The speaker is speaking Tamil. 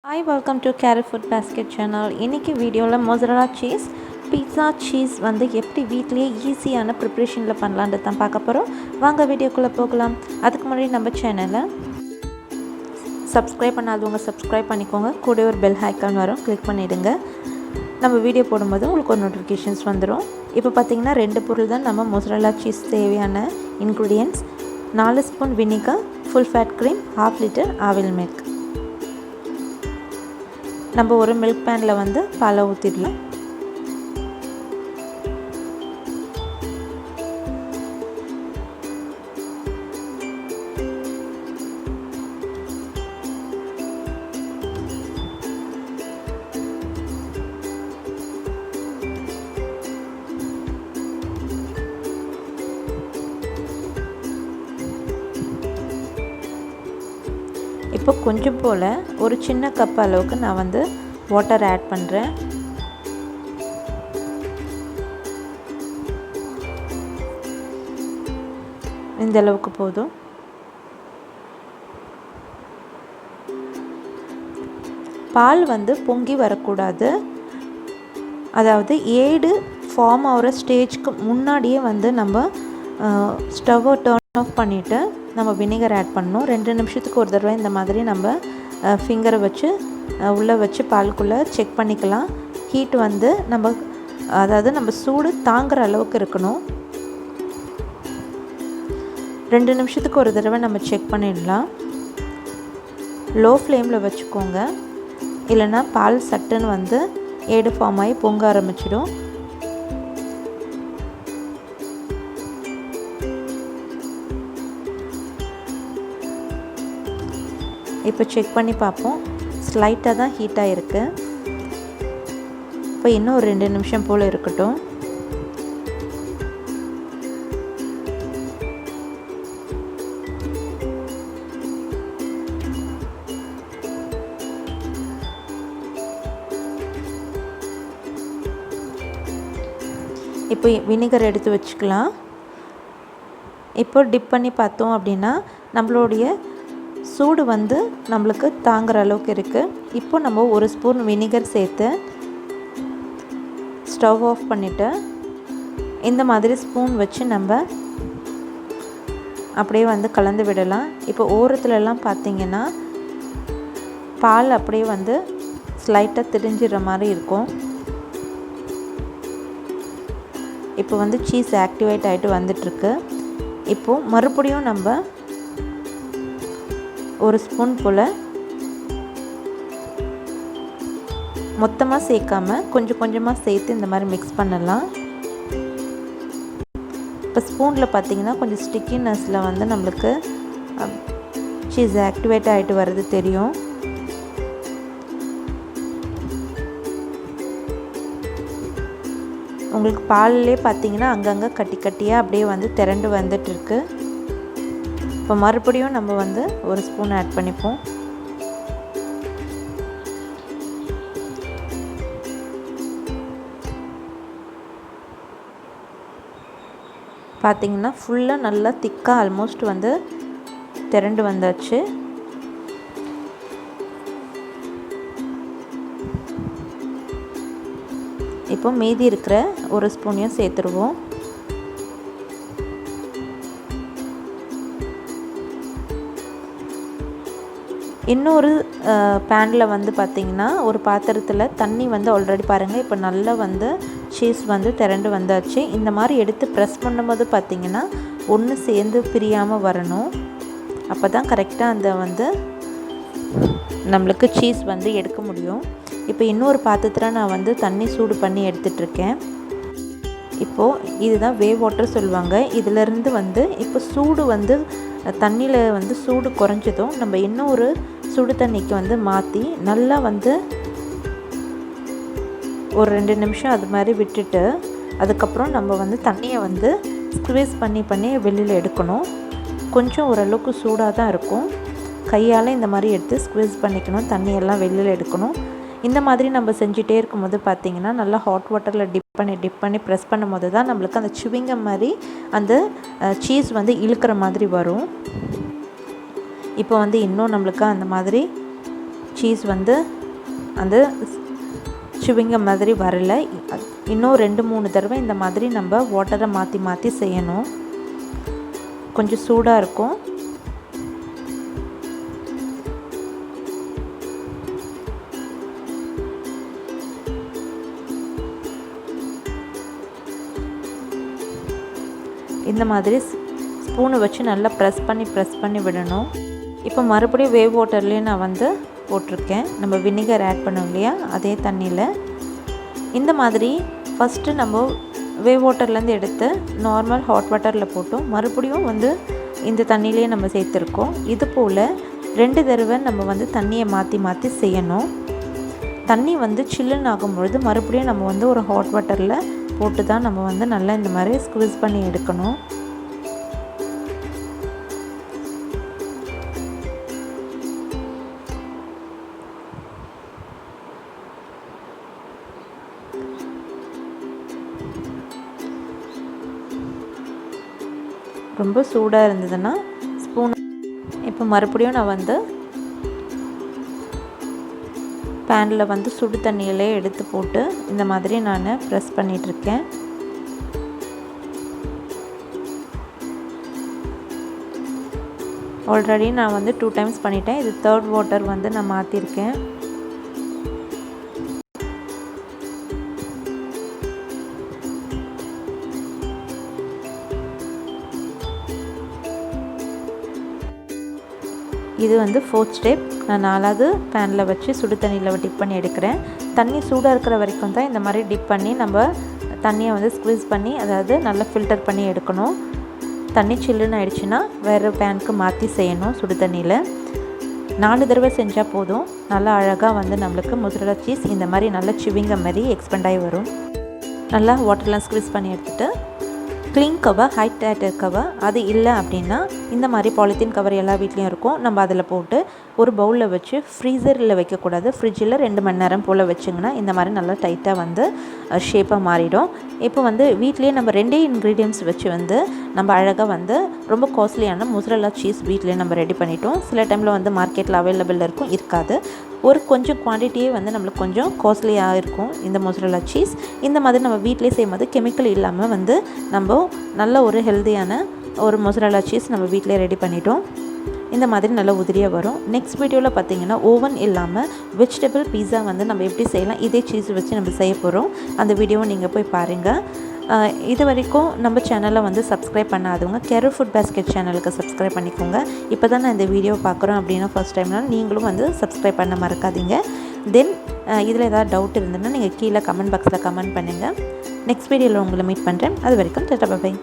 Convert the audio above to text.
Hi, welcome to kerufoodbasket channel. இன்னைக்கு வீடியோவில் mozzarella cheese pizza cheese வந்து எப்படி வீட்டிலேயே ஈஸியான ப்ரிப்ரேஷனில் பண்ணலான்னு தான் பார்க்க போகிறோம். வாங்க வீடியோக்குள்ளே போகலாம். அதுக்கு முன்னாடி நம்ம சேனலை சப்ஸ்கிரைப் பண்ணாதவங்க சப்ஸ்கிரைப் பண்ணிக்கோங்க. கூட ஒரு பெல் ஐக்கான் வரும், கிளிக் பண்ணிவிடுங்க. நம்ம வீடியோ போடும்போது உங்களுக்கு ஒரு நோட்டிஃபிகேஷன்ஸ் வந்துடும். இப்போ பார்த்திங்கன்னா 2 பொருள் தான் நம்ம mozzarella cheese தேவையான ingredients. 4 spoon vinegar, full fat cream, 1/2 litre ஆவில் மில்க். நம்ம ஒரு மில்க் பேனில் வந்து பாலை ஊற்றிடலாம். இப்போ கொஞ்சம் போல் ஒரு சின்ன கப் அளவுக்கு நான் வந்து வாட்டர் ஆட் பண்ணுறேன். இந்த அளவுக்கு போதும். பால் வந்து பொங்கி வரக்கூடாது. அதாவது ஏடு ஃபார்ம் ஆகிற ஸ்டேஜ்க்கு முன்னாடியே வந்து நம்ம ஸ்டவ்வை டர்ன் ஆஃப் பண்ணிவிட்டு நம்ம வினிகர் ஆட் பண்ணணும். 2 நிமிஷத்துக்கு ஒரு தடவை இந்த மாதிரி நம்ம ஃபிங்கரை வச்சு உள்ளே வச்சு பாலுக்குள்ளே செக் பண்ணிக்கலாம். ஹீட் வந்து நம்ம சூடு தாங்குகிற அளவுக்கு இருக்கணும். 2 நிமிஷத்துக்கு ஒரு தடவை நம்ம செக் பண்ணிடலாம். லோ ஃப்ளேமில் வச்சுக்கோங்க, இல்லைன்னா பால் சட்டுன்னு வந்து ஏடு ஃபார்ம் ஆகி பொங்க ஆரம்பிச்சிடும். இப்போ செக் பண்ணி பார்ப்போம். ஸ்லைட்டாக தான் ஹீட்டாக இருக்குது. இப்போ இன்னும் ஒரு 2 நிமிஷம் போல் இருக்கட்டும். இப்போ வினிகர் எடுத்து வச்சுக்கலாம். இப்போ டிப் பண்ணி பார்த்தோம் அப்படின்னா நம்மளுடைய சூடு வந்து நம்மளுக்கு தாங்குகிற அளவுக்கு இருக்குது. இப்போ நம்ம 1 ஸ்பூன் வினிகர் சேர்த்து ஸ்டவ் ஆஃப் பண்ணிவிட்டு இந்த மாதிரி ஸ்பூன் வச்சு நம்ம அப்படியே வந்து கலந்து விடலாம். இப்போ ஓரத்துலலாம் பார்த்திங்கன்னா பால் அப்படியே வந்து ஸ்லைட்டாக திரிஞ்சிடுற மாதிரி இருக்கும். இப்போ வந்து சீஸ் ஆக்டிவேட் ஆகிட்டு வந்துட்டுருக்கு. இப்போது மறுபடியும் நம்ம 1 ஸ்பூன் போல் மொத்தமாக சேர்க்காம கொஞ்சம் கொஞ்சமாக சேர்த்து இந்த மாதிரி மிக்ஸ் பண்ணலாம். இப்போ ஸ்பூனில் பார்த்திங்கன்னா கொஞ்சம் ஸ்டிக்கினஸில் வந்து நம்மளுக்கு சீஸ் ஆக்டிவேட் ஆகிட்டு வர்றது தெரியும். உங்களுக்கு பால்லே பார்த்திங்கன்னா அங்கங்கே கட்டி கட்டியாக அப்படியே வந்து திரண்டு வந்துட்டுருக்கு. இப்போ மறுபடியும் நம்ம வந்து 1 ஸ்பூன் ஆட் பண்ணிப்போம். பார்த்திங்கன்னா ஃபுல்லாக நல்லா திக்காக ஆல்மோஸ்ட் வந்து திரண்டு வந்தாச்சு. இப்போ மீதி இருக்கிற 1 ஸ்பூனையும் சேர்த்துருவோம். இன்னொரு பேனில் வந்து பார்த்திங்கன்னா ஒரு பாத்திரத்தில் தண்ணி வந்து ஆல்ரெடி பாருங்கள் இப்போ நல்லா வந்து சீஸ் வந்து திரண்டு வந்தாச்சு. இந்த மாதிரி எடுத்து ப்ரெஸ் பண்ணும்போது பார்த்திங்கன்னா ஒன்று சேர்ந்து பிரியாமல் வரணும். அப்போ தான் கரெக்டாக அந்த வந்து நம்மளுக்கு சீஸ் வந்து எடுக்க முடியும். இப்போ இன்னொரு பாத்திரத்தில் நான் வந்து தண்ணி சூடு பண்ணி எடுத்துகிட்ருக்கேன். இப்போது இதுதான் வேவ் வாட்டர் சொல்லுவாங்க. இதிலேருந்து வந்து இப்போ சூடு வந்து தண்ணியில் வந்து சூடு குறைஞ்சதும் நம்ம இன்னொரு சுடு தண்ணிக்கு வந்து மாற்றி நல்லா வந்து ஒரு 2 நிமிஷம் அது மாதிரி விட்டுட்டு அதுக்கப்புறம் நம்ம வந்து தண்ணியை வந்து ஸ்க்வீஸ் பண்ணி வெளியில் எடுக்கணும். கொஞ்சம் ஓரளவுக்கு சூடாக தான் இருக்கும். கையால் இந்த மாதிரி எடுத்து ஸ்க்வீஸ் பண்ணிக்கணும், தண்ணியெல்லாம் வெளியில் எடுக்கணும். இந்த மாதிரி நம்ம செஞ்சுட்டே இருக்கும்போது பார்த்திங்கன்னா நல்லா ஹாட் வாட்டரில் டிப் பண்ணி ப்ரெஸ் பண்ணும்போது தான் நம்மளுக்கு அந்த சுவிங்கம் மாதிரி அந்த சீஸ் வந்து இழுக்கிற மாதிரி வரும். இப்போ வந்து இன்னும் நம்மளுக்கு அந்த மாதிரி சீஸ் வந்து அந்த சிவிங்க மாதிரி வரல. இன்னும் 2-3 தடவை இந்த மாதிரி நம்ம வாட்டரை மாற்றி மாற்றி செய்யணும். கொஞ்சம் சூடாக இருக்கும். இந்த மாதிரி ஸ்பூனை வச்சு நல்லா ப்ரெஸ் பண்ணி விடணும். இப்போ மறுபடியும் வேவ் வாட்டர்லேயே நான் வந்து போட்டிருக்கேன். நம்ம வினிகர் ஆட் பண்ணோம் இல்லையா, அதே தண்ணியில். இந்த மாதிரி ஃபஸ்ட்டு நம்ம வேவ் வாட்டர்லேருந்து எடுத்து நார்மல் ஹாட் வாட்டரில் போட்டோம். மறுபடியும் வந்து இந்த தண்ணியிலே நம்ம சேர்த்துருக்கோம். இது போல் 2 தடவை நம்ம வந்து தண்ணியை மாற்றி மாற்றி செய்யணும். தண்ணி வந்து சில்லுன்னு ஆகும்பொழுது மறுபடியும் நம்ம வந்து ஒரு ஹாட் வாட்டரில் போட்டு தான் நம்ம வந்து நல்லா இந்த மாதிரி ஸ்குவீஸ் பண்ணி எடுக்கணும். ரொம்ப சூடாக இருந்ததுன்னா ஸ்பூன். இப்போ மறுபடியும் நான் வந்து பேனில் வந்து சுடு தண்ணியிலே எடுத்து போட்டு இந்த மாதிரி நான் ப்ரெஸ் பண்ணிகிட்ருக்கேன். ஆல்ரெடி நான் வந்து 2 டைம்ஸ் பண்ணிட்டேன். இது 3rd வாட்டர் வந்து நான் மாற்றிருக்கேன். இது வந்து 4th ஸ்டெப். நான் 4வது பேனில் வச்சு சுடு தண்ணியில் டிப் பண்ணி எடுக்கிறேன். தண்ணி சூடாக இருக்கிற வரைக்கும் தான் இந்த மாதிரி டிப் பண்ணி நம்ம தண்ணியை வந்து ஸ்குவீஸ் பண்ணி, அதாவது நல்லா ஃபில்டர் பண்ணி எடுக்கணும். தண்ணி சில்லுன்னு ஆயிடுச்சுன்னா வேறு பேனுக்கு மாற்றி செய்யணும். சுடு தண்ணியில் 4 தடவை செஞ்சால் போதும். நல்லா அழகாக வந்து நம்மளுக்கு mozzarella சீஸ் இந்த மாதிரி நல்லா சிவிங்க மாதிரி எக்ஸ்பெண்ட் ஆகி வரும். நல்லா வாட்டர்லாம் ஸ்குவீஸ் பண்ணி எடுத்துகிட்டு க்ளீன் கவர், ஹைட்ரேட்டட் கவர் அது இல்லை அப்படின்னா இந்த மாதிரி பாலித்தீன் கவர் எல்லா வீட்லேயும் இருக்கும். நம்ம அதில் போட்டு ஒரு பவுலில் வச்சு ஃப்ரீசரில் வைக்கக்கூடாது, ஃப்ரிட்ஜில் 2 மணி நேரம் போல் வச்சிங்கன்னா இந்த மாதிரி நல்லா டைட்டாக வந்து ஷேப்பாக மாறிடும். இப்போ வந்து வீட்லேயே நம்ம 2 இன்க்ரீடியன்ட்ஸ் வச்சு வந்து நம்ம அழகாக வந்து ரொம்ப காஸ்ட்லியான mozzarella சீஸ் வீட்லேயே நம்ம ரெடி பண்ணிட்டோம். சில டைமில் வந்து மார்க்கெட்டில் அவைலபிள் இருக்கும், இருக்காது. ஒரு கொஞ்சம் குவான்டிட்டியே வந்து நம்மளுக்கு கொஞ்சம் காஸ்ட்லியாக இருக்கும் இந்த mozzarella சீஸ். இந்த மாதிரி நம்ம வீட்டிலே செய்யும்போது கெமிக்கல் இல்லாமல் வந்து நம்ம நல்ல ஒரு ஹெல்த்தியான ஒரு mozzarella சீஸ் நம்ம வீட்டிலே ரெடி பண்ணிட்டோம். இந்த மாதிரி நல்ல உதிரியாக வரும். நெக்ஸ்ட் வீடியோவில் பார்த்திங்கன்னா ஓவன் இல்லாமல் வெஜிடபிள் பீஸா வந்து நம்ம எப்படி செய்யலாம், இதே சீஸ் வச்சு நம்ம செய்ய போகிறோம். அந்த வீடியோவை நீங்கள் போய் பாருங்கள். இது வரைக்கும் நம்ம சேனலை வந்து சப்ஸ்கிரைப் பண்ணாதவங்க Keru ஃபுட் பாஸ்கெட் சேனலுக்கு சப்ஸ்கிரைப் பண்ணிக்கோங்க. இப்போ தான் நான் இந்த வீடியோ பார்க்குறோம் அப்படின்னா ஃபஸ்ட் டைம்னால் நீங்களும் வந்து சப்ஸ்கிரைப் பண்ண மறக்காதீங்க. தென் இதில் ஏதாவது டவுட் இருந்ததுன்னா நீங்கள் கீழே கமெண்ட் பாக்ஸில் கமெண்ட் பண்ணுங்கள். நெக்ஸ்ட் வீடியோவில் உங்களை மீட் பண்ணுறேன். அது வரைக்கும் டாடா பை.